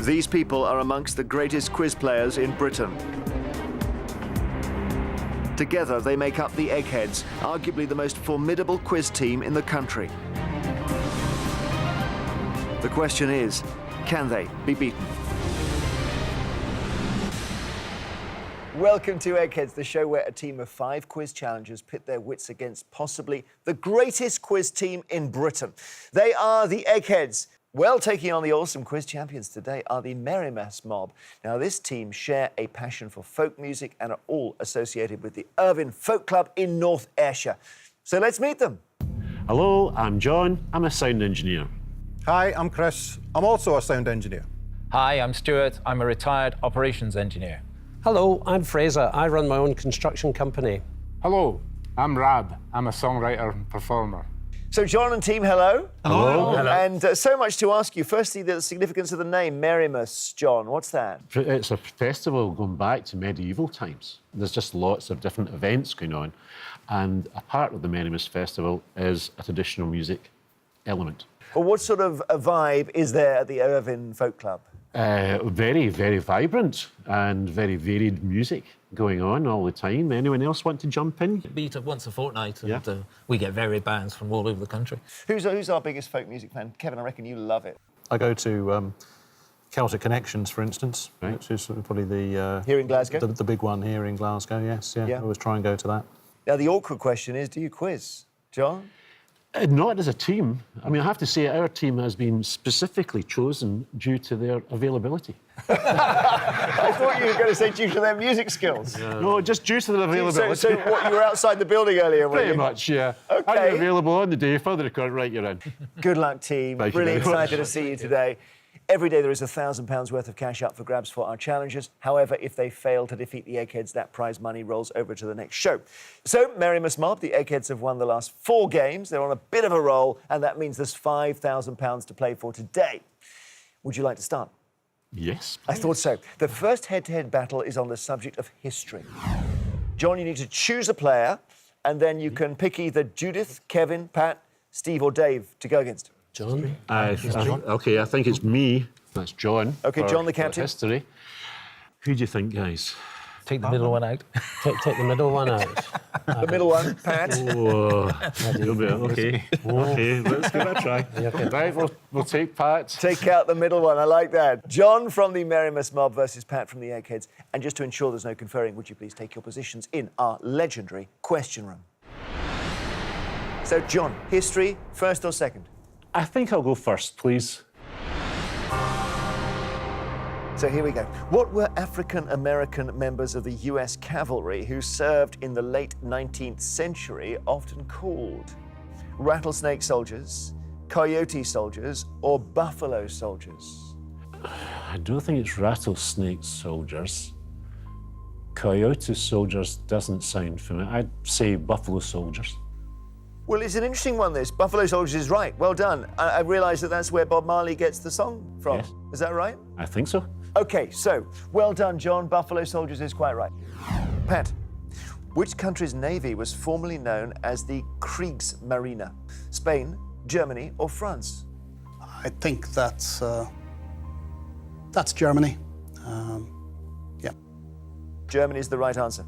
These people are amongst the greatest quiz players in Britain. Together, they make up the Eggheads, arguably the most formidable quiz team in the country. The question is, can they be beaten? Welcome to Eggheads, the show where a team of 5 quiz challengers pit their wits against possibly the greatest quiz team in Britain. They are the Eggheads. Well, taking on the awesome quiz champions today are the Merrimass Mob. Now, this team share a passion for folk music and are all associated with the Irvine Folk Club in North Ayrshire. So let's meet them. Hello, I'm John. I'm a sound engineer. Hi, I'm Chris. I'm also a sound engineer. Hi, I'm Stuart. I'm a retired operations engineer. Hello, I'm Fraser. I run my own construction company. Hello, I'm Rab. I'm a songwriter and performer. So, John and team, hello. Hello. Hello. And so much to ask you. Firstly, the significance of the name, Merrimass, John. What's that? It's a festival going back to medieval times. There's just lots of different events going on. And a part of the Merrimass Festival is a traditional music element. Well, what sort of a vibe is there at the Irvine Folk Club? Very, very vibrant and very varied music going on all the time. Anyone else want to jump in? Beat once a fortnight, and we get varied bands from all over the country. Who's our biggest folk music fan? Kevin, I reckon you love it. I go to Celtic Connections, for instance, which is probably the... Here in Glasgow? The big one here in Glasgow, yes. Yeah. I always try and go to that. Now, the awkward question is, do you quiz? John? Not as a team. I mean, I have to say our team has been specifically chosen due to their availability. I thought you were going to say due to their music skills. No, just due to their availability. So what, you were outside the building earlier, were you? Pretty much, yeah. OK. Are you available on the day for the record? Right, you're in. Good luck, team. Thank you really very much. excited to see you today. Every day there is £1,000 worth of cash up for grabs for our challengers. However, if they fail to defeat the Eggheads, that prize money rolls over to the next show. So, Merrimass Mob, the Eggheads have won the last 4 games. They're on a bit of a roll, and that means there's £5,000 to play for today. Would you like to start? Yes. I thought so. The first head-to-head battle is on the subject of history. John, you need to choose a player, and then you can pick either Judith, Kevin, Pat, Steve or Dave to go against. John? OK, I think it's me. That's John. OK, John the captain. History. Who do you think, guys? Take the middle one out. Take the middle one out. The middle one, Pat. Oh, OK. OK, let's give it a try. Right, we'll take Pat. Take out the middle one, I like that. John from the Merrimass Mob versus Pat from the Eggheads. And just to ensure there's no conferring, would you please take your positions in our legendary question room? So, John, history, first or second? I think I'll go first, please. So here we go. What were African-American members of the US cavalry who served in the late 19th century often called? Rattlesnake soldiers, coyote soldiers, or buffalo soldiers? I don't think it's rattlesnake soldiers. Coyote soldiers doesn't sound familiar. I'd say buffalo soldiers. Well, it's an interesting one, this. Buffalo Soldiers is right. Well done. I realise that that's where Bob Marley gets the song from. Yes. Is that right? I think so. OK, so, well done, John. Buffalo Soldiers is quite right. Pat, which country's navy was formerly known as the Kriegsmarine? Spain, Germany, or France? I think that's Germany. Yeah. Germany is the right answer.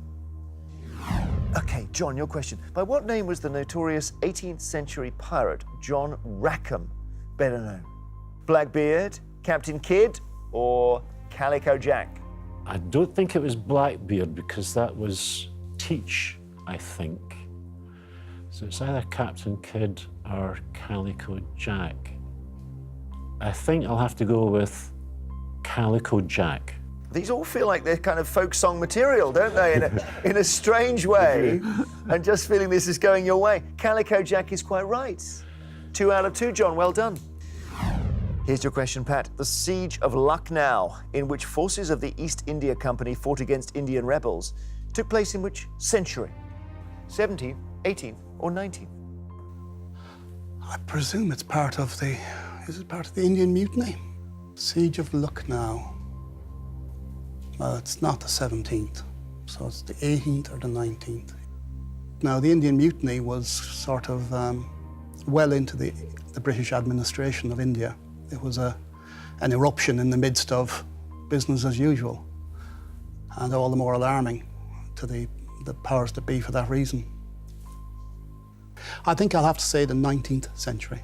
OK, John, your question. By what name was the notorious 18th century pirate John Rackham better known? Blackbeard, Captain Kidd, or Calico Jack? I don't think it was Blackbeard because that was Teach, I think. So it's either Captain Kidd or Calico Jack. I think I'll have to go with Calico Jack. These all feel like they're kind of folk song material, don't they? In a strange way. And just feeling this is going your way. Calico Jack is quite right. 2 out of 2, John. Well done. Here's your question, Pat. The Siege of Lucknow, in which forces of the East India Company fought against Indian rebels, took place in which century? 17th, 18th, or 19th? I presume it's part of the... Is it part of the Indian Mutiny? Siege of Lucknow. Well, it's not the 17th, so it's the 18th or the 19th. Now, the Indian Mutiny was sort of well into the British administration of India. It was a an eruption in the midst of business as usual, and all the more alarming to the powers that be for that reason. I think I'll have to say the 19th century.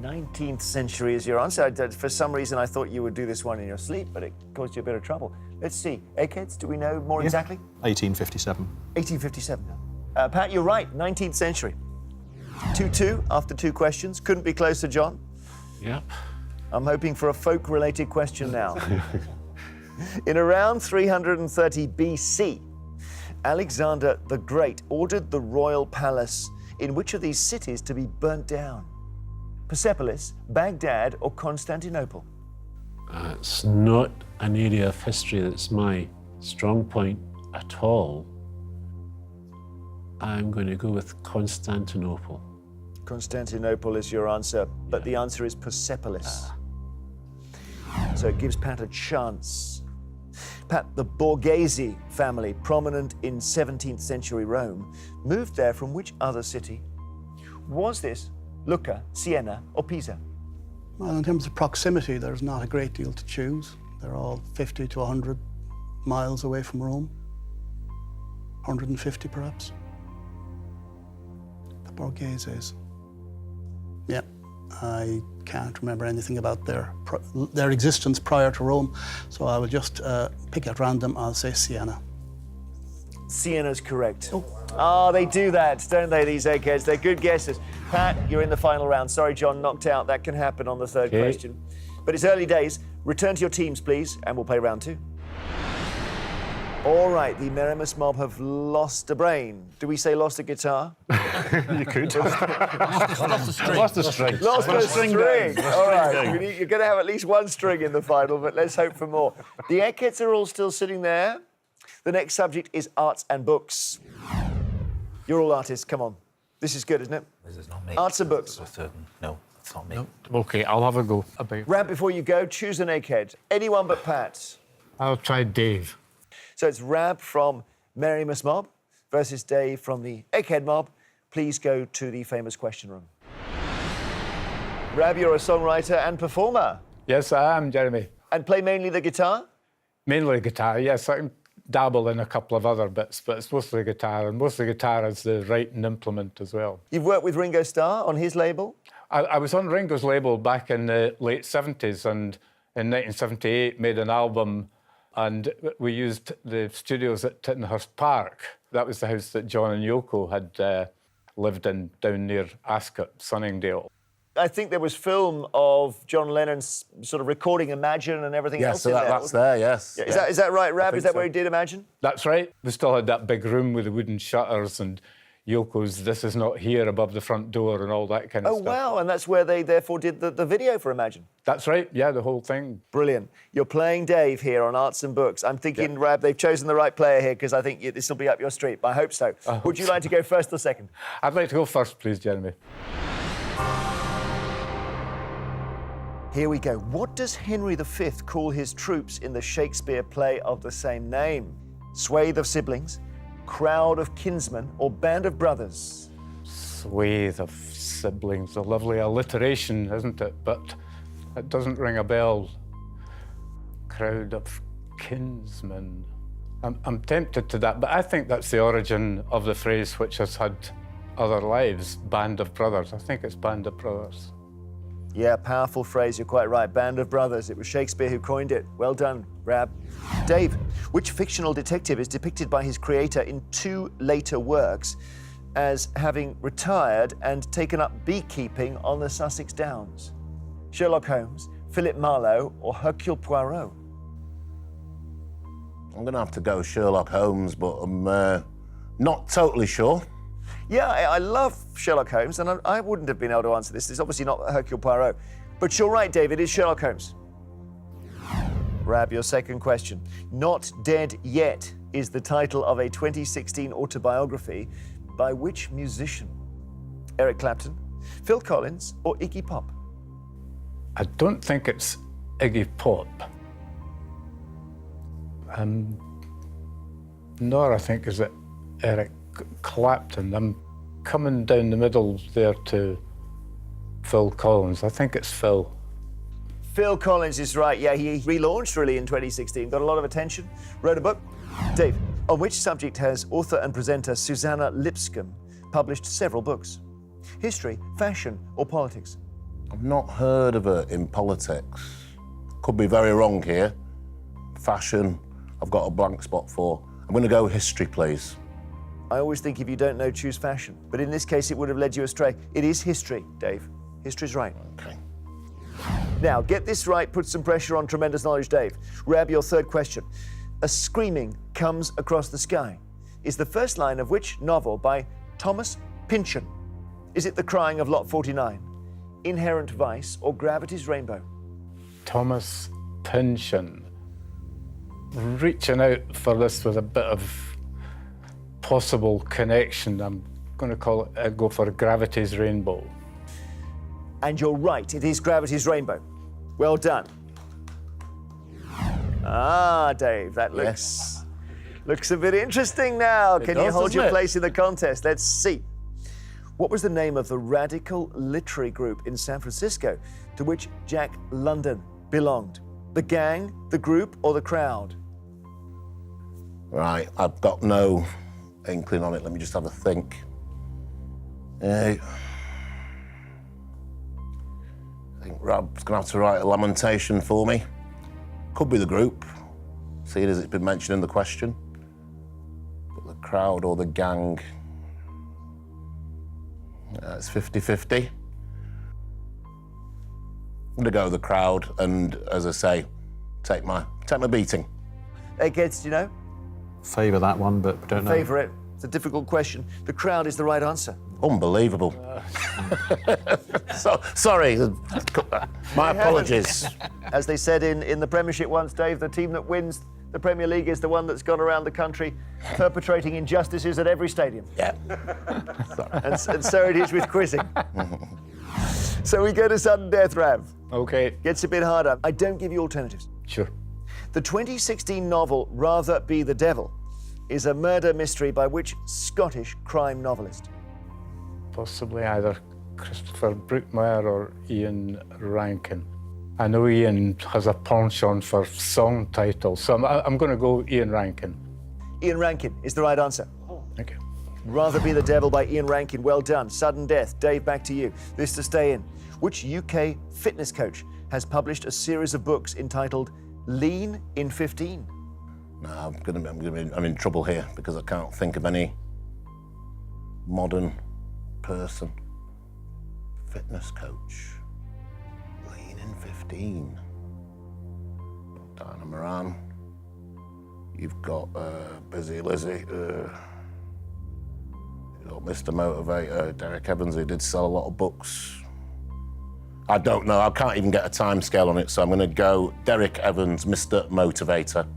19th century is your answer. For some reason, I thought you would do this one in your sleep, but it caused you a bit of trouble. Let's see. Eggheads, do we know more exactly? 1857. 1857. Pat, you're right. 19th century. 2-2 after 2 questions. Couldn't be closer, John. Yep. I'm hoping for a folk-related question now. In around 330 BC, Alexander the Great ordered the royal palace in which of these cities to be burnt down? Persepolis, Baghdad, or Constantinople? It's not an area of history that's my strong point at all. I'm going to go with Constantinople. Constantinople is your answer, but the answer is Persepolis. So it gives Pat a chance. Pat, the Borghese family, prominent in 17th century Rome, moved there from which other city? Was this Lucca, Siena, or Pisa? Well, in terms of proximity, there's not a great deal to choose. They're all 50 to 100 miles away from Rome. 150 perhaps. The Borgheses. Yeah, I can't remember anything about their existence prior to Rome, so I will just pick at random. I'll say Siena. Siena's correct. Oh, they do that, don't they, these eggheads? They're good guesses. Pat, you're in the final round. Sorry, John, knocked out. That can happen on the third question. But it's early days. Return to your teams, please, and we'll play round 2. All right, the Merimus mob have lost a brain. Do we say lost a guitar? You could. Lost the string. Lost the string. Lost a string. All right, you're going to have at least one string in the final, but let's hope for more. The Eggheads are all still sitting there. The next subject is arts and books. You're all artists, come on. This is good, isn't it? This is not me. Arts and books. No, it's not me. OK, I'll have a go. Rab, before you go, choose an egghead. Anyone but Pat. I'll try Dave. So it's Rab from Merimus mob versus Dave from the Egghead mob. Please go to the famous question room. Rab, you're a songwriter and performer. Yes, I am, Jeremy. And play mainly the guitar? Mainly guitar, yes. I can dabble in a couple of other bits, but it's mostly guitar, and mostly guitar is the writing implement as well. You've worked with Ringo Starr on his label? I was on Ringo's label back in the late 70s, and in 1978 made an album, and we used the studios at Tittenhurst Park. That was the house that John and Yoko had lived in down near Ascot, Sunningdale. I think there was film of John Lennon's sort of recording Imagine and everything else in there. That's there, yes. Yeah, is that right, Rab? Is that so. where he did Imagine? That's right. We still had that big room with the wooden shutters and Yoko's This Is Not Here above the front door and all that kind of stuff. Oh, wow, and that's where they therefore did the video for Imagine? That's right, yeah, the whole thing. Brilliant. You're playing Dave here on Arts and Books. I'm thinking, Rab, they've chosen the right player here because I think this will be up your street. I hope so. Would you like to go first or second? I'd like to go first, please, Jeremy. Here we go. What does Henry V call his troops in the Shakespeare play of the same name? Swathe of siblings, crowd of kinsmen, or band of brothers? Swathe of siblings, a lovely alliteration, isn't it? But it doesn't ring a bell. Crowd of kinsmen. I'm tempted to that, but I think that's the origin of the phrase which has had other lives, band of brothers. I think it's band of brothers. Yeah, powerful phrase, you're quite right. Band of brothers. It was Shakespeare who coined it. Well done, Rab. Dave, which fictional detective is depicted by his creator in 2 later works as having retired and taken up beekeeping on the Sussex Downs? Sherlock Holmes, Philip Marlowe, or Hercule Poirot? I'm going to have to go Sherlock Holmes, but I'm not totally sure. Yeah, I love Sherlock Holmes, and I wouldn't have been able to answer this. It's obviously not Hercule Poirot. But you're right, David, it's Sherlock Holmes. Rab, your second question. Not Dead Yet is the title of a 2016 autobiography by which musician? Eric Clapton, Phil Collins, or Iggy Pop? I don't think it's Iggy Pop. Nor I think is it Eric Clapton. I'm coming down the middle there to Phil Collins. I think it's Phil. Phil Collins is right. Yeah, he relaunched really in 2016, got a lot of attention, wrote a book. Dave, on which subject has author and presenter Susanna Lipscomb published several books? History, fashion, or politics? I've not heard of her in politics. Could be very wrong here. Fashion, I've got a blank spot for. I'm going to go history, please. I always think if you don't know, choose fashion. But in this case, it would have led you astray. It is history, Dave. History's right. Okay. Now, get this right, put some pressure on tremendous knowledge, Dave. Rab, your third question. A screaming comes across the sky is the first line of which novel by Thomas Pynchon? Is it The Crying of Lot 49, Inherent Vice, or Gravity's Rainbow? Thomas Pynchon. Reaching out for this with a bit of possible connection, I'm going to go for Gravity's Rainbow. And you're right, it is Gravity's Rainbow. Well done. Ah, Dave, that looks a bit interesting now. Can you hold your place in the contest? Let's see. What was the name of the radical literary group in San Francisco to which Jack London belonged? The gang, the group, or the crowd? Right, I've got no inkling on it. Let me just have a think. I think Rab's going to have to write a lamentation for me. Could be the group, seeing as it's been mentioned in the question. But the crowd or the gang, it's 50-50. I'm going to go with the crowd and, as I say, take my beating. Eggheads, do you know? Favour that one, but don't know. Favour it. It's a difficult question. The crowd is the right answer. Unbelievable. Sorry, my apologies. As they said in the Premiership once, Dave, the team that wins the Premier League is the one that's gone around the country perpetrating injustices at every stadium. Yeah. And so it is with quizzing. So we go to sudden death, Rav. Okay. Gets a bit harder. I don't give you alternatives. Sure. The 2016 novel Rather Be the Devil is a murder mystery by which Scottish crime novelist? Possibly either Christopher Brookmeyer or Ian Rankin. I know Ian has a penchant for song titles, so I'm going to go Ian Rankin. Ian Rankin is the right answer. Thank you. Rather Be the Devil by Ian Rankin. Well done. Sudden death. Dave, back to you. This to stay in. Which UK fitness coach has published a series of books entitled Lean in 15? No, I'm in trouble here because I can't think of any modern person. Fitness coach. Lean in 15. Diana Moran. You've got Busy Lizzie. You've got Mr. Motivator, Derek Evans, who did sell a lot of books. I don't know, I can't even get a time scale on it, so I'm going to go Derek Evans, Mr. Motivator.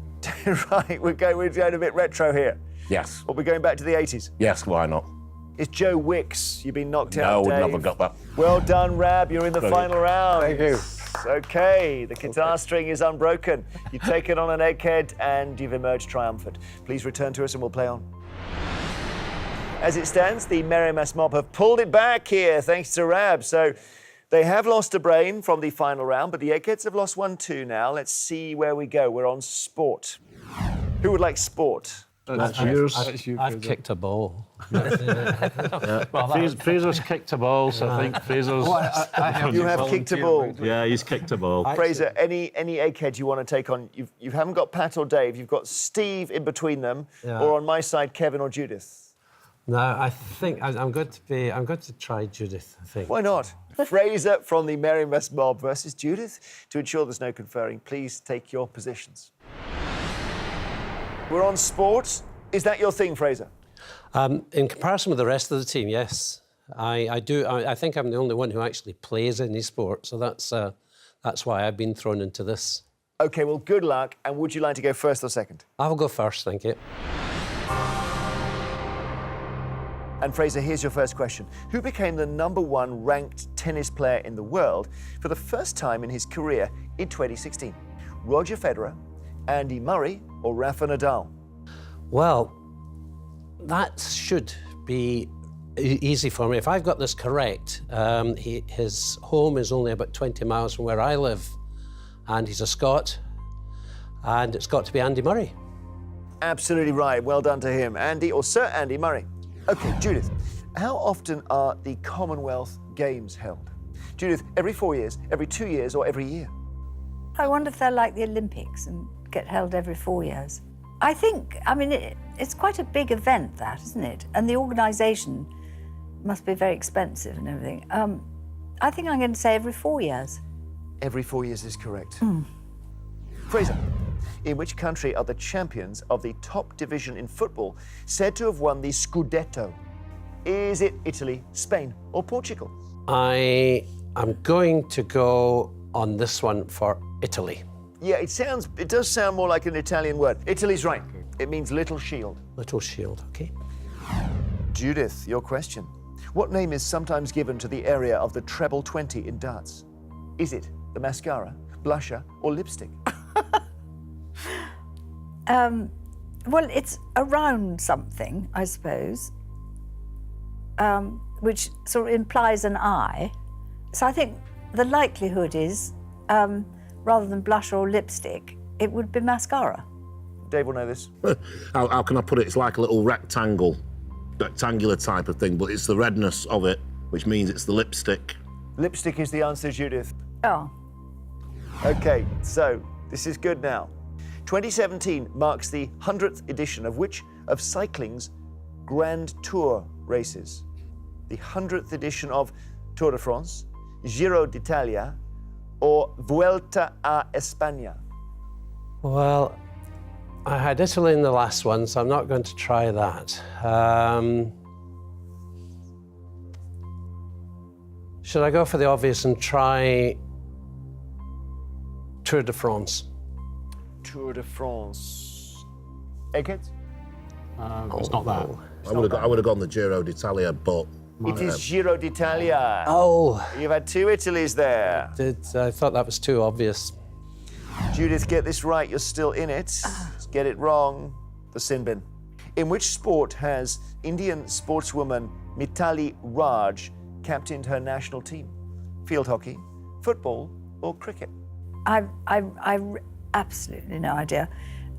Right, we're going a bit retro here. Yes. Or we're going back to the 80s. Yes, why not? It's Joe Wicks. You've been knocked No, out, would Dave. never got that. Well done, Rab. You're in the final round. Thank you. Okay, the guitar string is unbroken. You've taken on an egghead and you've emerged triumphant. Please return to us and we'll play on. As it stands, the Merrimass Mob have pulled it back here, thanks to Rab. So they have lost a brain from the final round, but the Eggheads have lost one too now. Let's see where we go. We're on sport. Who would like sport? That's yours. I've kicked a ball. Fraser's kicked a ball, so I think Fraser's... You have kicked a ball. Yeah, he's kicked a ball. Fraser, any egghead you want to take on? You haven't got Pat or Dave. You've got Steve in between them, or on my side, Kevin or Judith. No, I think I'm going to try Judith, I think. Why not? Fraser from the Merrimass Mob versus Judith. To ensure there's no conferring, please take your positions. We're on sport. Is that your thing, Fraser? In comparison with the rest of the team, yes. I do. I think I'm the only one who actually plays any sport, so that's why I've been thrown into this. OK, well, good luck. And would you like to go first or second? I'll go first, thank you. And Fraser, here's your first question. Who became the #1 ranked tennis player in the world for the first time in his career in 2016? Roger Federer, Andy Murray, or Rafa Nadal? Well, that should be easy for me. If I've got this correct, his home is only about 20 miles from where I live. and he's a Scot, and it's got to be Andy Murray. Absolutely right. Well done to him. Andy, or Sir Andy Murray. Okay, Judith, how often are the Commonwealth Games held? Judith, every 4 years, every 2 years, or every year? I wonder if they're like the Olympics and get held every 4 years. I think, I mean, it's quite a big event, that, isn't it? And the organisation must be very expensive and everything. I think I'm going to say every 4 years. Every 4 years is correct. Fraser, in which country are the champions of the top division in football said to have won the Scudetto? Is it Italy, Spain, or Portugal? I'm going to go on this one for Italy. Yeah, it does sound more like an Italian word. Italy's right. It means little shield. Little shield, okay. Judith, your question. What name is sometimes given to the area of the treble 20 in darts? Is it the mascara, blusher, or lipstick? Well, it's around something, I suppose, which sort of implies an eye. So I think the likelihood is, rather than blusher or lipstick, it would be mascara. Dave will know this. How can I put it? It's like a little rectangular type of thing, but it's the redness of it, which means it's the lipstick. Lipstick is the answer, Judith. Oh. Okay, so this is good now. 2017 marks the 100th edition of which of cycling's Grand Tour races? The 100th edition of Tour de France, Giro d'Italia, or Vuelta a España? Well, I had Italy in the last one, so I'm not going to try that. Should I go for the obvious and try Tour de France? Tour de France. Eggheads? It's not that. I would have gone the Giro d'Italia, but It is Giro d'Italia. Oh. You've had two Italys there. I thought that was too obvious. Judith, get this right, you're still in it. Get it wrong, the sin bin. In which sport has Indian sportswoman Mithali Raj captained her national team? Field hockey, football, or cricket? I absolutely no idea.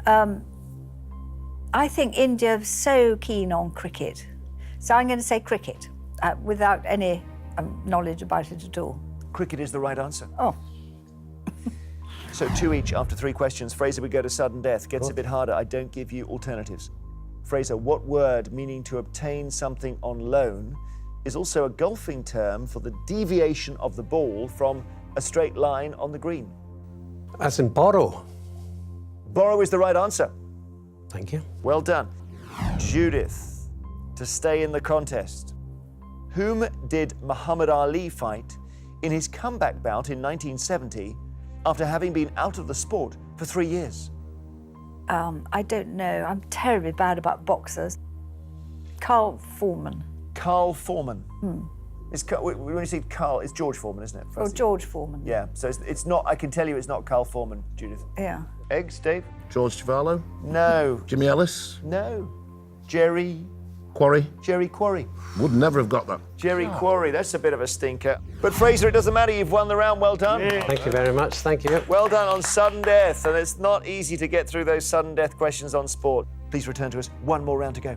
I think India is so keen on cricket. So I'm going to say cricket, without any knowledge about it at all. Cricket is the right answer. Oh. So 2 each after 3 questions. Fraser, we go to sudden death. Gets a bit harder. I don't give you alternatives. Fraser, what word meaning to obtain something on loan is also a golfing term for the deviation of the ball from a straight line on the green? As in borrow. Borrow is the right answer. Thank you. Well done. Judith, to stay in the contest. Whom did Muhammad Ali fight in his comeback bout in 1970 after having been out of the sport for 3 years? I don't know. I'm terribly bad about boxers. Carl Foreman. Carl Foreman. When you say Carl, it's George Foreman, isn't it? Or George Foreman. Yeah, so it's not, I can tell you it's not Carl Foreman, Judith. Yeah. Eggs, Dave? George Cavallo, No. Jimmy Ellis, No. Jerry Quarry. Quarry. Would never have got that. Jerry Quarry, that's a bit of a stinker. But Fraser, it doesn't matter, you've won the round, well done. Thank you very much, thank you. Well done on sudden death, and it's not easy to get through those sudden death questions on sport. Please return to us, one more round to go.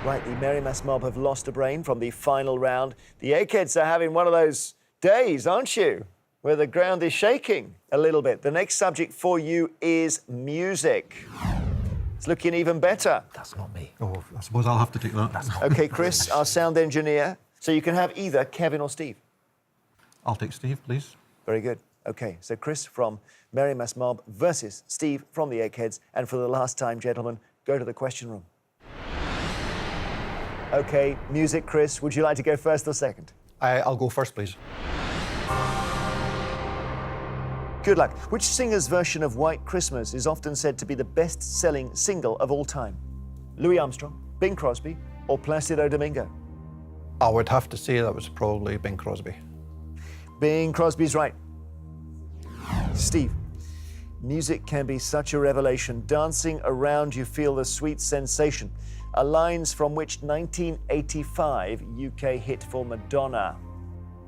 Right, the Merry Mass Mob have lost a brain from the final round. The Eggheads are having one of those days, aren't you? Where the ground is shaking a little bit. The next subject for you is music. It's looking even better. That's not me. Oh, I suppose I'll have to take that. Okay, Chris, our sound engineer. So you can have either Kevin or Steve. I'll take Steve, please. Very good. Okay, so Chris from Merry Mass Mob versus Steve from the Eggheads. And for the last time, gentlemen, go to the question room. Okay, music, Chris. Would you like to go first or second? I'll go first, please. Good luck. Which singer's version of White Christmas is often said to be the best-selling single of all time? Louis Armstrong, Bing Crosby, or Placido Domingo? I would have to say that was probably Bing Crosby. Bing Crosby's right. Steve, music can be such a revelation. Dancing around you feel the sweet sensation. Are lines from which 1985 UK hit for Madonna?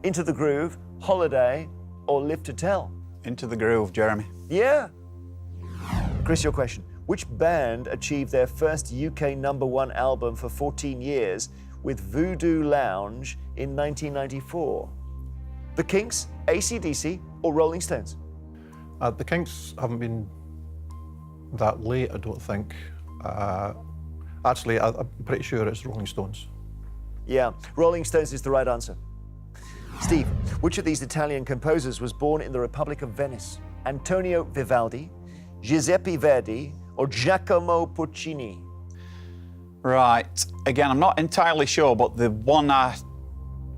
Into the Groove, Holiday, or Live to Tell? Into the Groove, Jeremy. Yeah. Chris, your question. Which band achieved their first UK #1 album for 14 years with Voodoo Lounge in 1994? The Kinks, AC/DC, or Rolling Stones? The Kinks haven't been that late, I don't think. Actually, I'm pretty sure it's Rolling Stones. Yeah, Rolling Stones is the right answer. Steve, which of these Italian composers was born in the Republic of Venice? Antonio Vivaldi, Giuseppe Verdi, or Giacomo Puccini? Right. Again, I'm not entirely sure, but the one I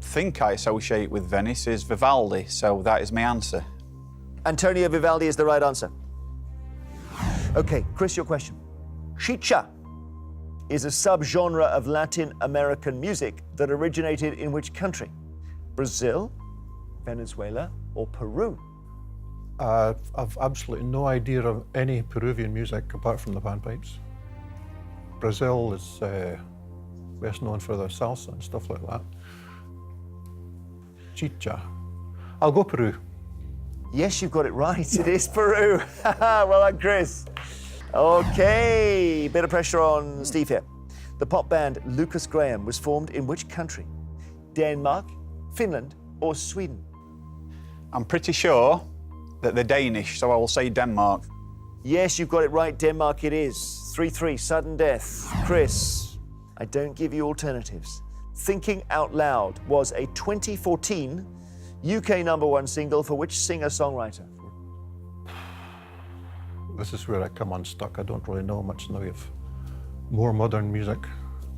think I associate with Venice is Vivaldi, so that is my answer. Antonio Vivaldi is the right answer. Okay, Chris, your question. Chicha is a subgenre of Latin American music that originated in which country? Brazil, Venezuela, or Peru? I've absolutely no idea of any Peruvian music apart from the panpipes. Brazil is best known for their salsa and stuff like that. Chicha. I'll go Peru. Yes, you've got it right. It is Peru. Well done, Chris. Okay, bit of pressure on Steve here. The pop band Lucas Graham was formed in which country? Denmark, Finland, or Sweden? I'm pretty sure that they're Danish, so I will say Denmark. Yes, you've got it right. Denmark it is. 3-3, sudden death. Chris, I don't give you alternatives. Thinking Out Loud was a 2014 UK #1 single for which singer-songwriter? This is where I come unstuck. I don't really know much now of more modern music.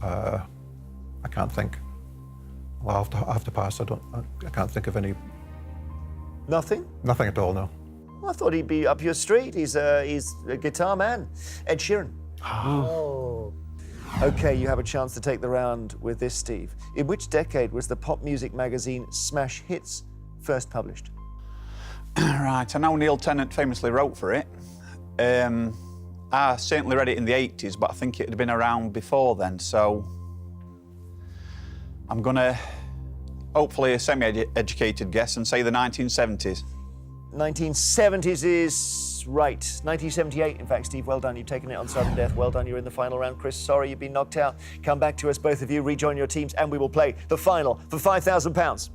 I can't think. Well, I have to pass. I can't think of any. Nothing? Nothing at all, no. I thought he'd be up your street. He's a guitar man. Ed Sheeran. Oh. Okay, you have a chance to take the round with this, Steve. In which decade was the pop music magazine Smash Hits first published? Right, I know Neil Tennant famously wrote for it. I certainly read it in the 80s, but I think it had been around before then, so I'm gonna, hopefully a semi-educated guess and say the 1970s. 1970s is right. 1978, in fact, Steve, well done. You've taken it on sudden death. Well done, you're in the final round. Chris, sorry you've been knocked out. Come back to us, both of you, rejoin your teams, and we will play the final for £5,000.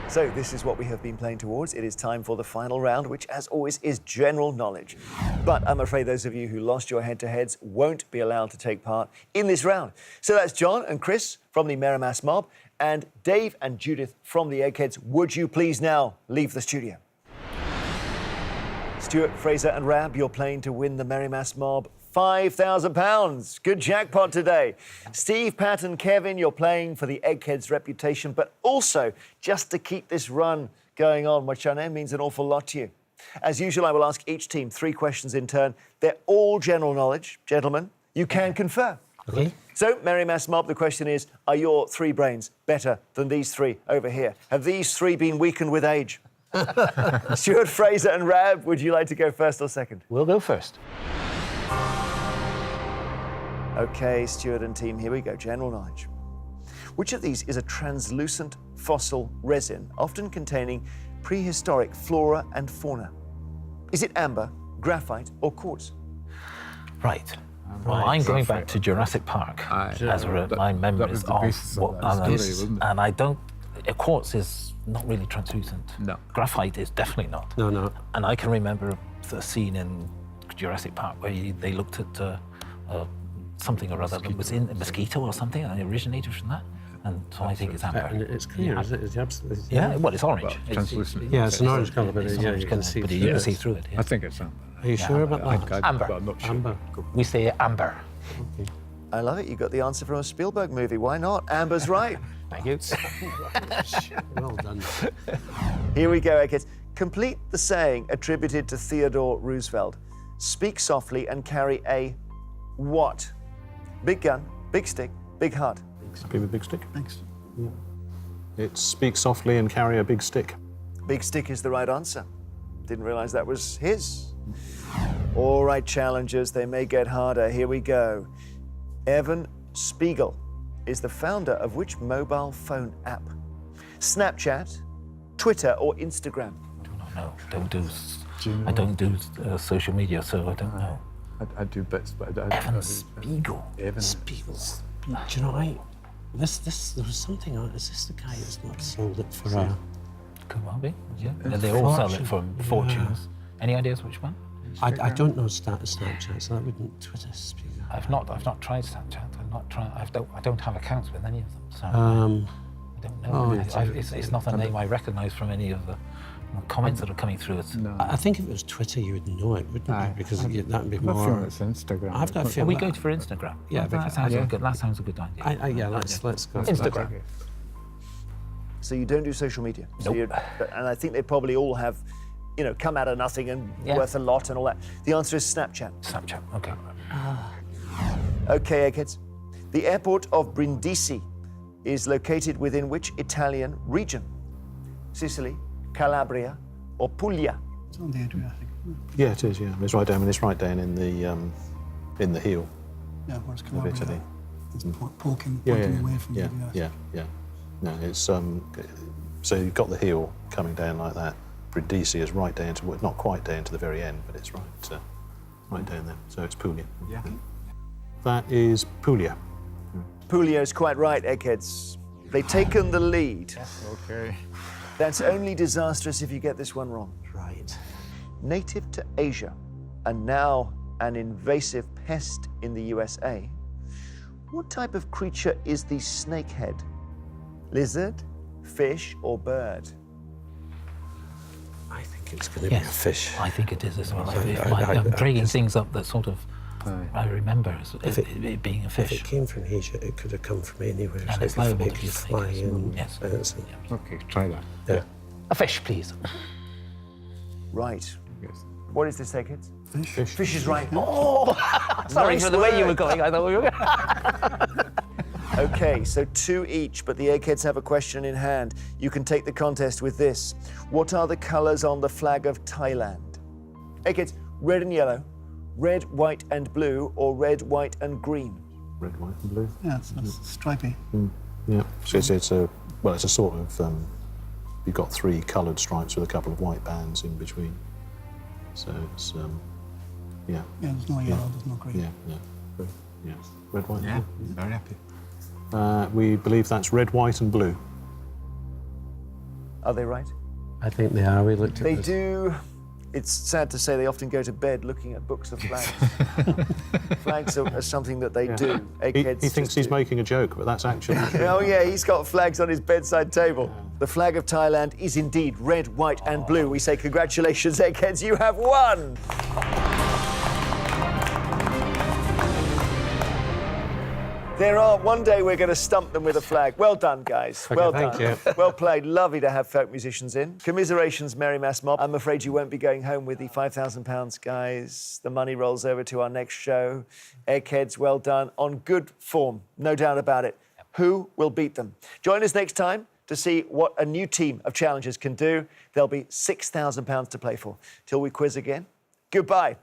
So this is what we have been playing towards. It is time for the final round, which, as always, is general knowledge. But I'm afraid those of you who lost your head-to-heads won't be allowed to take part in this round. So that's John and Chris from the Merrimass Mob, and Dave and Judith from the Eggheads. Would you please now leave the studio? Stuart, Fraser and Rab, you're playing to win the Merrimass Mob £5,000. Good jackpot today. Steve, Pat and Kevin, you're playing for the Eggheads' reputation, but also just to keep this run going on, which I know means an awful lot to you. As usual, I will ask each team 3 questions in turn. They're all general knowledge. Gentlemen, you can confer. Okay. So, Merrimass Mob, the question is, are your 3 brains better than these 3 over here? Have these 3 been weakened with age? Stuart, Fraser and Rab, would you like to go first or second? We'll go first. OK, Stuart and team, here we go. General knowledge. Which of these is a translucent fossil resin, often containing prehistoric flora and fauna? Is it amber, graphite, or quartz? Right. Well, I'm going back to Jurassic Park as my memories of what and I don't. Quartz is not really translucent. No. Graphite is definitely not. No. And I can remember the scene in Jurassic Park where they looked at something or other that was in a mosquito or something, and it originated from that. And so I think it's amber. And it's clear, is it? It's absolutely. Yeah, well, it's orange. Well, translucent. Yeah, it's an orange colour, but it's yeah, orange you can colour, see but through you can it. see through it. Yeah. I think it's amber. Are you sure about that? Amber. Well, I'm not sure. Amber. We say amber. Okay. I love it. You got the answer from a Spielberg movie. Why not? Amber's right. Thank you. Well done. Here we go, Eggheads. Complete the saying attributed to Theodore Roosevelt. Speak softly and carry a what? Big gun, big stick, big heart. Happy with big stick? Thanks. Yeah. It's speak softly and carry a big stick. Big stick is the right answer. Didn't realise that was his. All right, challengers, they may get harder. Here we go. Evan Spiegel is the founder of which mobile phone app? Snapchat, Twitter, or Instagram? know. I don't do social media, so I don't know. I do bits, but I don't. Evan Spiegel. Spiegel. Do you know, there was something on it. Is this the guy that's not sold it for Could well be, yeah. They all sell it for fortunes. Any ideas which one? I don't know Snapchat, so that wouldn't Twitter Spiegel. I've not tried Snapchat. I don't have accounts with any of them, so I don't know. It's not a name I recognise from any of the comments that are coming through. I think if it was Twitter, you would know it, wouldn't you? Because that would be more. I'm feeling it's Instagram. I've got a Are feeling. we going for Instagram? Yeah, that sounds good. That sounds a good idea. Yeah, let's go for Instagram. that. So you don't do social media? Nope. And I think they probably all have, come out of nothing and worth a lot and all that. The answer is Snapchat. Snapchat, okay. Okay, Eggheads. The airport of Brindisi is located within which Italian region? Sicily, Calabria, or Puglia? It's on the Adriatic. Yeah, it is. Yeah, it's right down. It's right down in the heel Yeah, where's of Calabria? Italy. It's pointing Yeah, away from the Adriatic. yeah. No, it's so you've got the heel coming down like that. Brindisi is right down to, well, not quite down to the very end, but it's right down there. So it's Puglia. Yeah. That is Puglia. Puglia is quite right, Eggheads. They've taken the lead. Okay. That's only disastrous if you get this one wrong. Right. Native to Asia and now an invasive pest in the USA, what type of creature is the snakehead? Lizard, fish, or bird? I think it's going to be a fish. I think it is as well. I'm bringing things up that sort of I remember it being a fish. If it came from Asia, it could have come from anywhere. And So it's liable it to could be fly in. Yes. Okay, try that. Yeah. A fish, please. Right. Yes. What is this, Eggheads? Fish. Fish is right. Oh! Sorry Nice for the way you work. were going. I thought we were Okay, so 2 each, but the Eggheads have a question in hand. You can take the contest with this. What are the colours on the flag of Thailand? Eggheads, red and yellow, red, white and blue, or red, white and green? Red, white, and blue. Yeah, it's stripy. Yeah. So it's a sort of. You've got 3 coloured stripes with a couple of white bands in between. So it's yeah. Yeah, there's no yellow, there's no green. Yeah. Red, white, Yeah, and very happy. blue. We believe that's red, white, and blue. Are they right? I think they are. We looked at They this. do. It's sad to say they often go to bed looking at books of flags. Flags are something that they do. Eggheads He thinks just he's do. making a joke, but that's actually true. Oh yeah, he's got flags on his bedside table. The flag of Thailand is indeed red, white and blue. We say congratulations, Eggheads, you have won! One day we're going to stump them with a flag. Well done, guys. Well done. thank you. Well played. Lovely to have folk musicians in. Commiserations, Merry Mass Mob. I'm afraid you won't be going home with the £5,000, guys. The money rolls over to our next show. Eggheads, well done. On good form, no doubt about it. Who will beat them? Join us next time to see what a new team of challengers can do. There'll be £6,000 to play for. Till we quiz again, goodbye.